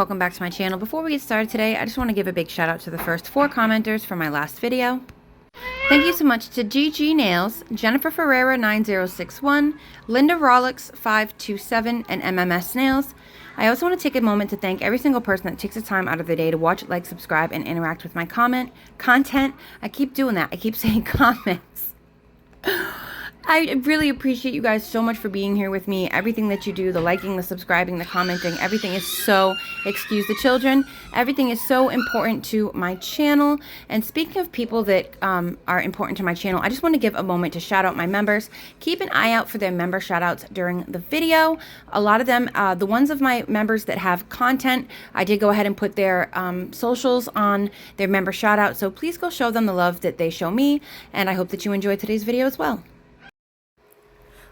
welcome back to my channel. Before we get started today, I just want to give a big shout out to the first 4 commenters from my last video. Thank you so much to GG Nails, Jennifer Ferreira 9061, Linda Rollix 527, and MMS Nails. I also want to take a moment to thank every single person that takes the time out of the day to watch, like, subscribe, and interact with my content. I keep doing that. I keep saying comments. I really appreciate you guys so much for being here with me. Everything that you do, the liking, the subscribing, the commenting, everything is so, excuse the children, everything is so important to my channel. And speaking of people that are important to my channel, I just want to give a moment to shout out my members. Keep an eye out for their member shout outs during the video. A lot of them, the ones of my members that have content, I did go ahead and put their socials on their member shout out. So please go show them the love that they show me. And I hope that you enjoyed today's video as well.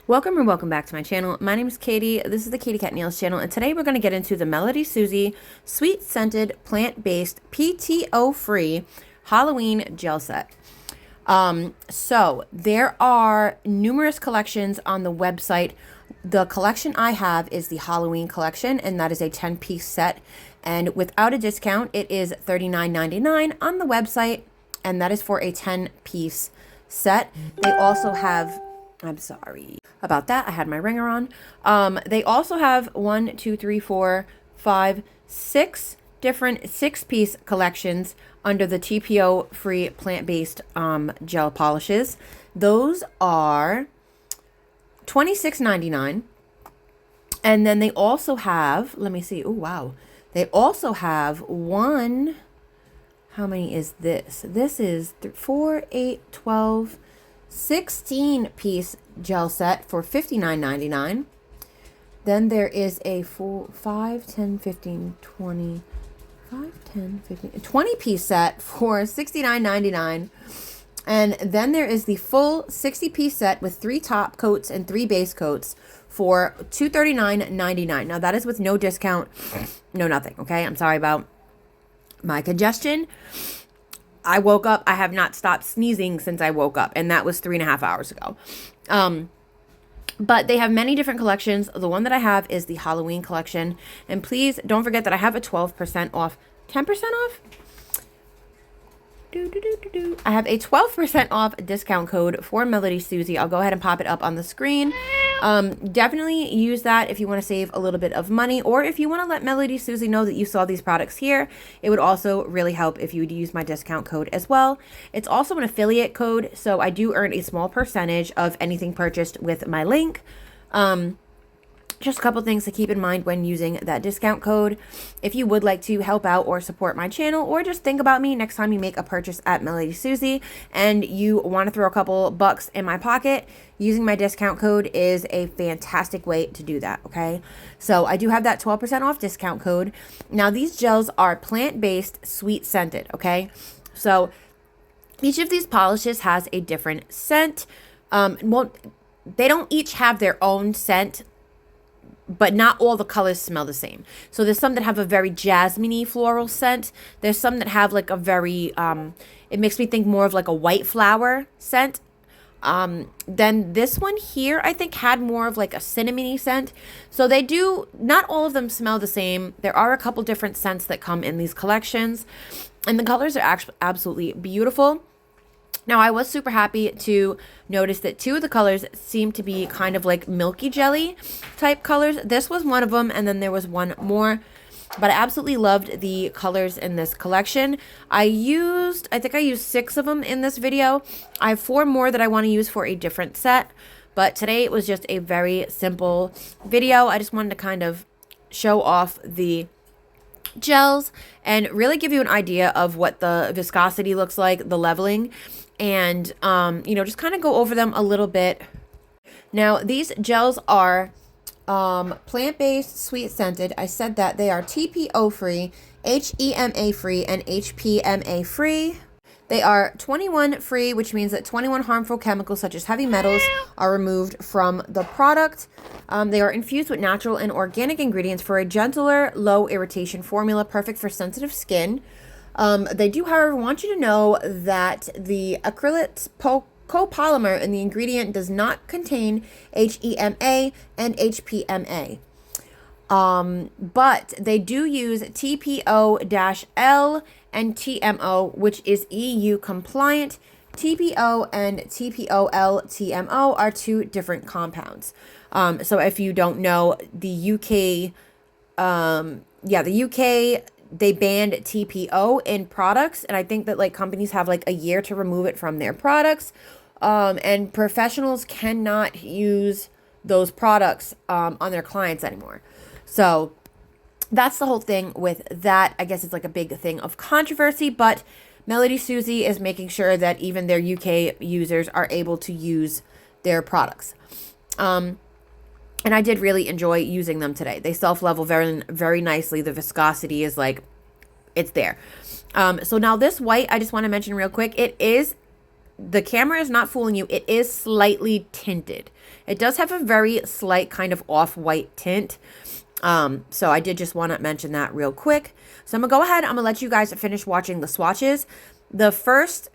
Welcome or welcome back to my channel. My name is Katie. This is the katiecatnails channel, and today we're going to get into the MelodySusie Sweet Scented Plant-Based PTO-Free Halloween Gel Set. So there are numerous collections on the website. The collection I have is the Halloween collection, and that is a 10-piece set. And without a discount, it is $39.99 on the website, and that is for a 10-piece set. They also have, I'm sorry about that, I had my ringer on. They also have 1, 2, 3, 4, 5, 6 different 6-piece collections under the TPO-Free plant-based gel polishes. Those are $26.99. And then they also have, let me see, oh wow. They also have one, how many is this? This is 4, 8, 12, 16-piece gel set for $59.99. Then there is a full 5, 10, 15, 20, 5, 10, 15, 20-piece set for $69.99. And then there is the full 60-piece set with 3 top coats and 3 base coats for $239.99. Now that is with no discount, no nothing, okay? I'm sorry about my congestion. I woke up, I have not stopped sneezing since I woke up, and that was 3.5 hours ago. But they have many different collections. The one that I have is the Halloween collection. And please don't forget that I have a 12% off, 10% off? I have a 12% off discount code for MelodySusie. I'll go ahead and pop it up on the screen. Definitely use that if you want to save a little bit of money, or if you want to let MelodySusie know that you saw these products here. It would also really help if you would use my discount code as well. It's also an affiliate code, so I do earn a small percentage of anything purchased with my link. Just a couple things to keep in mind when using that discount code. If you would like to help out or support my channel, or just think about me next time you make a purchase at MelodySusie and you want to throw a couple bucks in my pocket, using my discount code is a fantastic way to do that, okay? So I do have that 12% off discount code. Now these gels are plant-based, sweet scented, okay? So each of these polishes has a different scent. Well, they don't each have their own scent, but not all the colors smell the same. So there's some that have a very jasmine-y floral scent. There's some that have like a very, it makes me think more of like a white flower scent. Then this one here, I think, had more of like a cinnamony scent. So they do, not all of them smell the same. There are a couple different scents that come in these collections, and the colors are actually absolutely beautiful. Now, I was super happy to notice that 2 of the colors seem to be kind of like milky jelly type colors. This was one of them, and then there was one more. But I absolutely loved the colors in this collection. I think I used 6 of them in this video. I have 4 more that I want to use for a different set. But today it was just a very simple video. I just wanted to kind of show off the gels and really give you an idea of what the viscosity looks like, the leveling, and you know, just kind of go over them a little bit. Now these gels are plant-based, sweet scented. I said that they are TPO-Free, HEMA-Free, and HPMA-Free. They are 21 free, which means that 21 harmful chemicals such as heavy metals are removed from the product. They are infused with natural and organic ingredients for a gentler, low irritation formula, perfect for sensitive skin. They do, however, want you to know that the acrylic copolymer in the ingredient does not contain HEMA and HPMA. But they do use TPO-L and TMO, which is EU compliant. TPO and TPOL-TMO are two different compounds. So if you don't know, the UK, the UK, they banned TPO in products, and I think that like companies have like a year to remove it from their products. And professionals cannot use those products on their clients anymore. So that's the whole thing with that. I guess it's like a big thing of controversy, but MelodySusie is making sure that even their UK users are able to use their products. And I did really enjoy using them today. They self-level very, very nicely. The viscosity is like, it's there. So now this white, I just want to mention real quick, the camera is not fooling you. It is slightly tinted. It does have a very slight kind of off-white tint. So I did just want to mention that real quick. So I'm gonna go ahead. I'm gonna let you guys finish watching the swatches. The first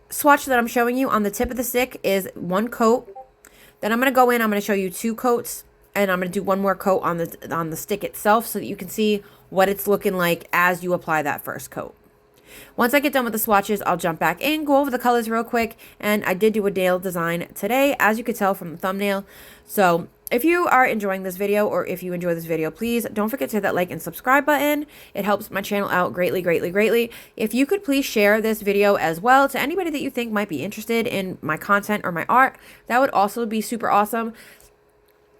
swatch that I'm showing you on the tip of the stick is one coat. Then I'm gonna go in. I'm gonna show you two coats, and I'm gonna do one more coat on the stick itself, so that you can see what it's looking like as you apply that first coat. Once I get done with the swatches, I'll jump back in, go over the colors real quick, and I did do a nail design today, as you could tell from the thumbnail. So if you are enjoying this video, or if you enjoy this video, please don't forget to hit that like and subscribe button. It helps my channel out greatly, greatly, greatly. If you could please share this video as well to anybody that you think might be interested in my content or my art, that would also be super awesome.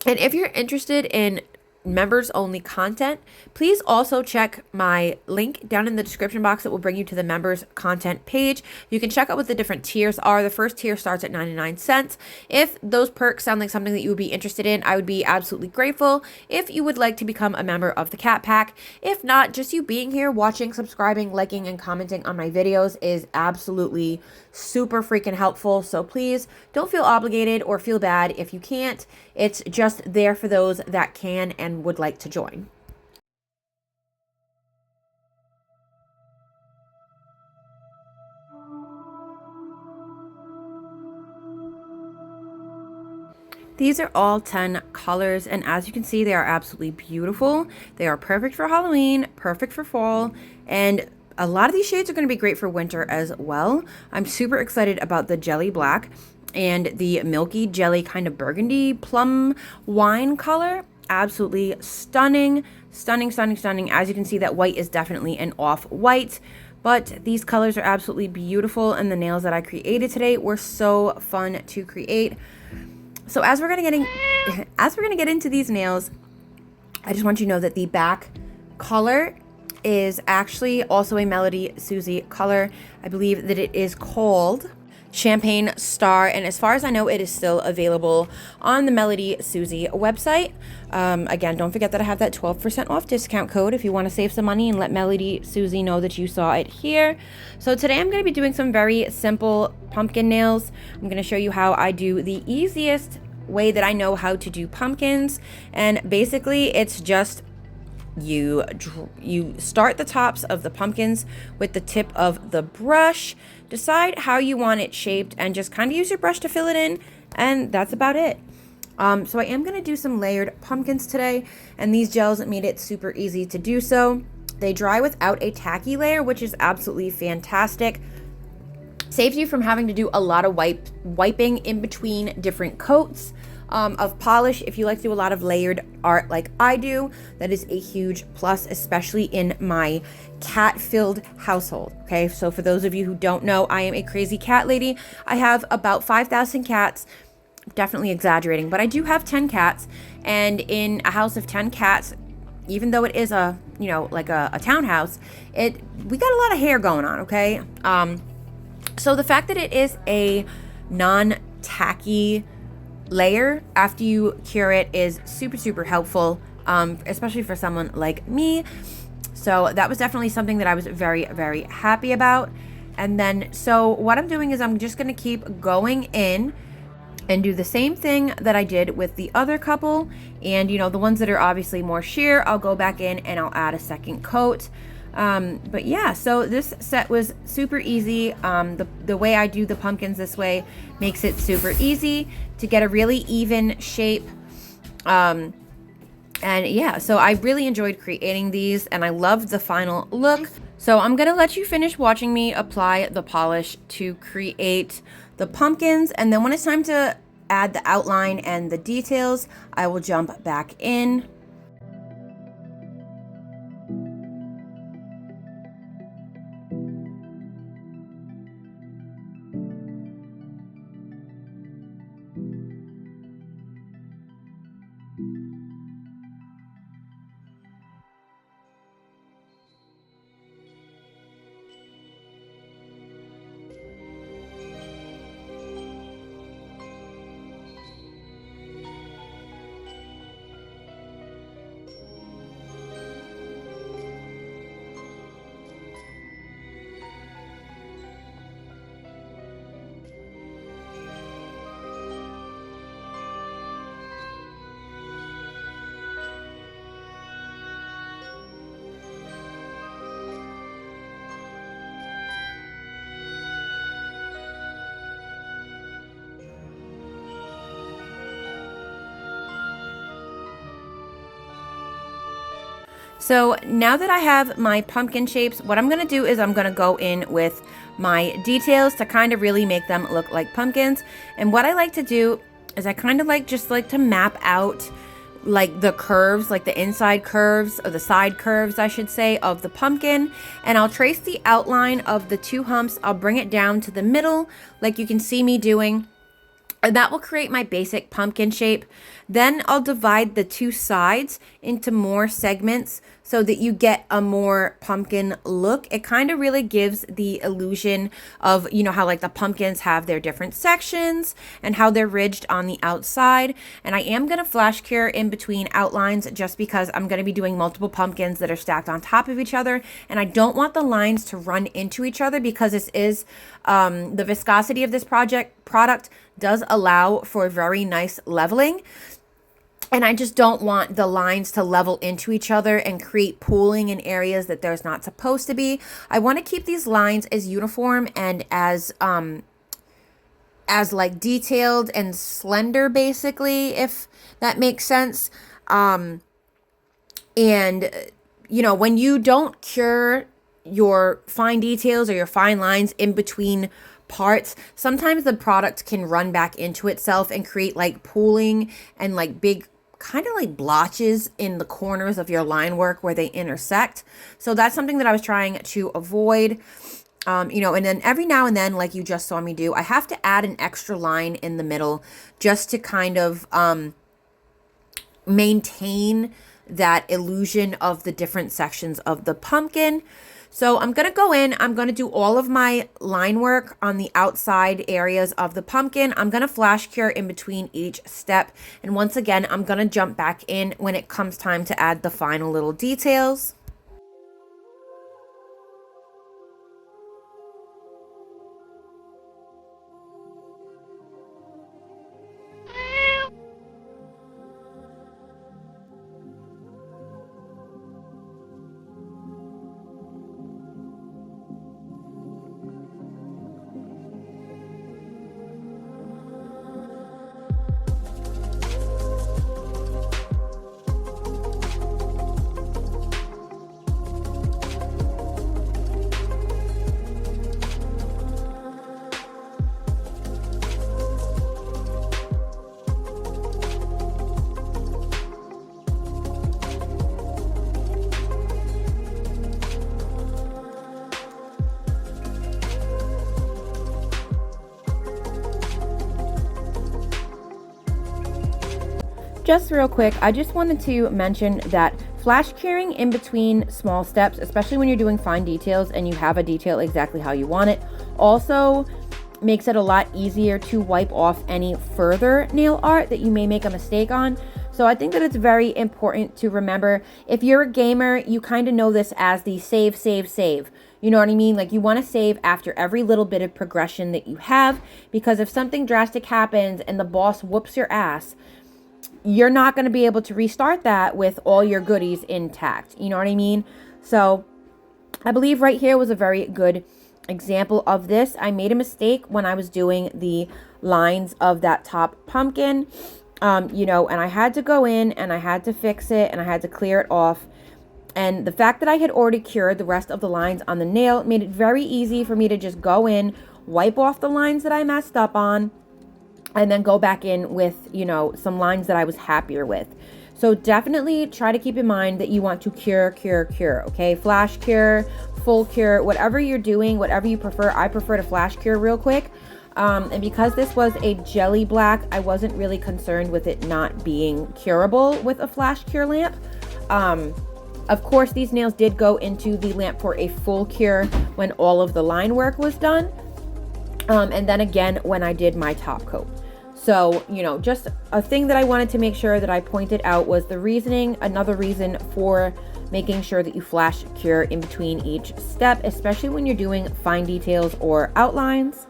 And if you're interested in members only content, please also check my link down in the description box that will bring you to the members content page. You can check out what the different tiers are. The first tier starts at 99 cents. If those perks sound like something that you would be interested in, I would be absolutely grateful if you would like to become a member of the Cat Pack. If not, just you being here, watching, subscribing, liking, and commenting on my videos is absolutely super freaking helpful. So please don't feel obligated or feel bad if you can't. It's just there for those that can and would like to join. These are all 10 colors, and as you can see, they are absolutely beautiful. They are perfect for Halloween, perfect for fall, and a lot of these shades are going to be great for winter as well. I'm super excited about the jelly black and the milky jelly kind of burgundy plum wine color. Absolutely stunning, stunning, stunning, stunning. As you can see, that white is definitely an off-white, but these colors are absolutely beautiful, and the nails that I created today were so fun to create. So as we're gonna get into these nails, I just want you to know that the back color is actually also a MelodySusie color. I believe that it is called Champagne Star, and as far as I know, it is still available on the MelodySusie website. Again, don't forget that I have that 12% off discount code if you want to save some money and let MelodySusie know that you saw it here. So today I'm going to be doing some very simple pumpkin nails. I'm going to show you how I do the easiest way that I know how to do pumpkins, and basically it's just you start the tops of the pumpkins with the tip of the brush, decide how you want it shaped, and just kind of use your brush to fill it in, and that's about it. So I am going to do some layered pumpkins today, and these gels made it super easy to do so. They dry without a tacky layer, which is absolutely fantastic. Saves you from having to do a lot of wiping in between different coats of polish. If you like to do a lot of layered art like I do, that is a huge plus, especially in my cat-filled household. Okay, so for those of you who don't know, I am a crazy cat lady. I have about 5,000 cats. Definitely exaggerating, but I do have 10 cats, and in a house of 10 cats, even though it is a, you know, like a townhouse, we got a lot of hair going on. Okay, so the fact that it is a non-tacky layer after you cure it is super, super helpful, especially for someone like me. So that was definitely something that I was very, very happy about. And then, so what I'm doing is I'm just going to keep going in and do the same thing that I did with the other couple. And, you know, the ones that are obviously more sheer, I'll go back in and I'll add a second coat. But yeah, so this set was super easy. The way I do the pumpkins this way makes it super easy to get a really even shape. And yeah, so I really enjoyed creating these and I loved the final look. So I'm gonna let you finish watching me apply the polish to create the pumpkins. And then when it's time to add the outline and the details, I will jump back in. So now that I have my pumpkin shapes, what I'm going to do is I'm going to go in with my details to kind of really make them look like pumpkins. And what I like to do is I kind of just like to map out like the curves, like the inside curves or the side curves, I should say, of the pumpkin. And I'll trace the outline of the two humps. I'll bring it down to the middle like you can see me doing. And that will create my basic pumpkin shape. Then I'll divide the two sides into more segments so that you get a more pumpkin look. It kind of really gives the illusion of, you know, how like the pumpkins have their different sections and how they're ridged on the outside. And I am going to flash cure in between outlines just because I'm going to be doing multiple pumpkins that are stacked on top of each other. And I don't want the lines to run into each other because this is the viscosity of this product does allow for very nice leveling. And I just don't want the lines to level into each other and create pooling in areas that there's not supposed to be. I want to keep these lines as uniform and as like detailed and slender, basically, if that makes sense. And you know, when you don't cure your fine details or your fine lines in between parts, sometimes the product can run back into itself and create like pooling and like big kind of like blotches in the corners of your line work where they intersect. So that's something that I was trying to avoid. You know, and then every now and then, like you just saw me do, I have to add an extra line in the middle just to kind of maintain that illusion of the different sections of the pumpkin. So I'm going to go in, I'm going to do all of my line work on the outside areas of the pumpkin. I'm going to flash cure in between each step. And once again, I'm going to jump back in when it comes time to add the final little details. Just real quick, I just wanted to mention that flash curing in between small steps, especially when you're doing fine details and you have a detail exactly how you want it, also makes it a lot easier to wipe off any further nail art that you may make a mistake on. So I think that it's very important to remember, if you're a gamer, you kind of know this as the save, save, save. You know what I mean? Like, you want to save after every little bit of progression that you have, because if something drastic happens and the boss whoops your ass, you're not going to be able to restart that with all your goodies intact. You know what I mean? So I believe right here was a very good example of this. I made a mistake when I was doing the lines of that top pumpkin. you know, and I had to go in and I had to fix it and I had to clear it off. And the fact that I had already cured the rest of the lines on the nail made it very easy for me to just go in, wipe off the lines that I messed up on, and then go back in with, you know, some lines that I was happier with. So definitely try to keep in mind that you want to cure, okay? Flash cure, full cure, whatever you're doing, whatever you prefer. I prefer to flash cure real quick. And because this was a jelly black, I wasn't really concerned with it not being curable with a flash cure lamp. Of course, these nails did go into the lamp for a full cure when all of the line work was done. And then again, when I did my top coat. So, you know, just a thing that I wanted to make sure that I pointed out was the reasoning, another reason for making sure that you flash cure in between each step, especially when you're doing fine details or outlines.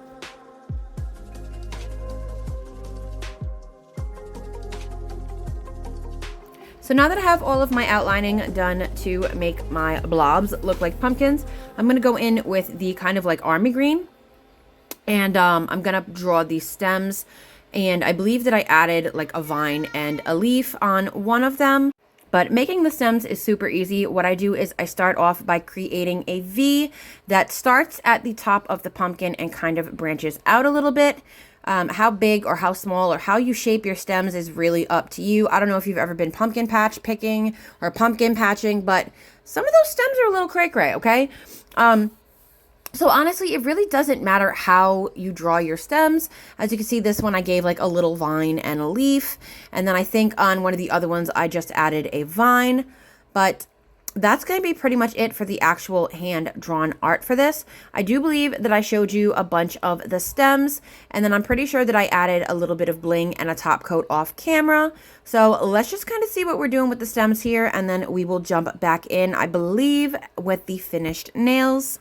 So now that I have all of my outlining done to make my blobs look like pumpkins, I'm going to go in with the kind of like army green. And I'm going to draw these stems. And I believe that I added like a vine and a leaf on one of them. But making the stems is super easy. What I do is I start off by creating a V that starts at the top of the pumpkin and kind of branches out a little bit. How big or how small or how you shape your stems is really up to you. I don't know if you've ever been pumpkin patch picking or pumpkin patching, but some of those stems are a little cray-cray, okay? So honestly, it really doesn't matter how you draw your stems. As you can see, this one I gave like a little vine and a leaf. And then I think on one of the other ones, I just added a vine. But that's going to be pretty much it for the actual hand-drawn art for this. I do believe that I showed you a bunch of the stems. And then I'm pretty sure that I added a little bit of bling and a top coat off camera. So let's just kind of see what we're doing with the stems here. And then we will jump back in, I believe, with the finished nails.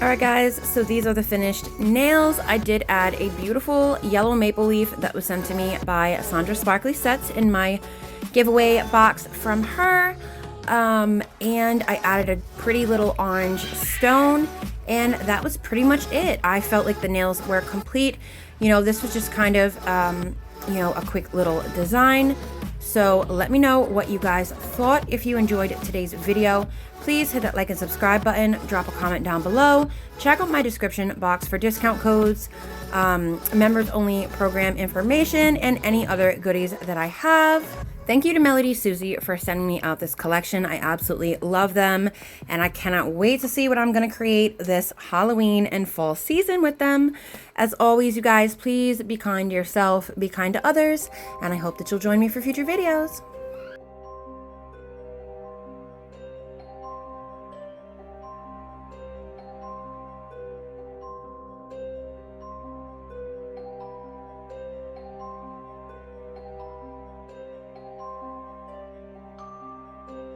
Alright guys, so these are the finished nails. I did add a beautiful yellow maple leaf that was sent to me by Sandra Sparkly Sets in my giveaway box from her. And I added a pretty little orange stone, and that was pretty much it. I felt like the nails were complete. You know, this was just kind of, you know, a quick little design. So let me know what you guys thought. If you enjoyed today's video, please hit that like and subscribe button, drop a comment down below, check out my description box for discount codes, members only program information, and any other goodies that I have. Thank you to MelodySusie for sending me out this collection. I absolutely love them, and I cannot wait to see what I'm going to create this Halloween and fall season with them. As always, you guys, please be kind to yourself, be kind to others, and I hope that you'll join me for future videos.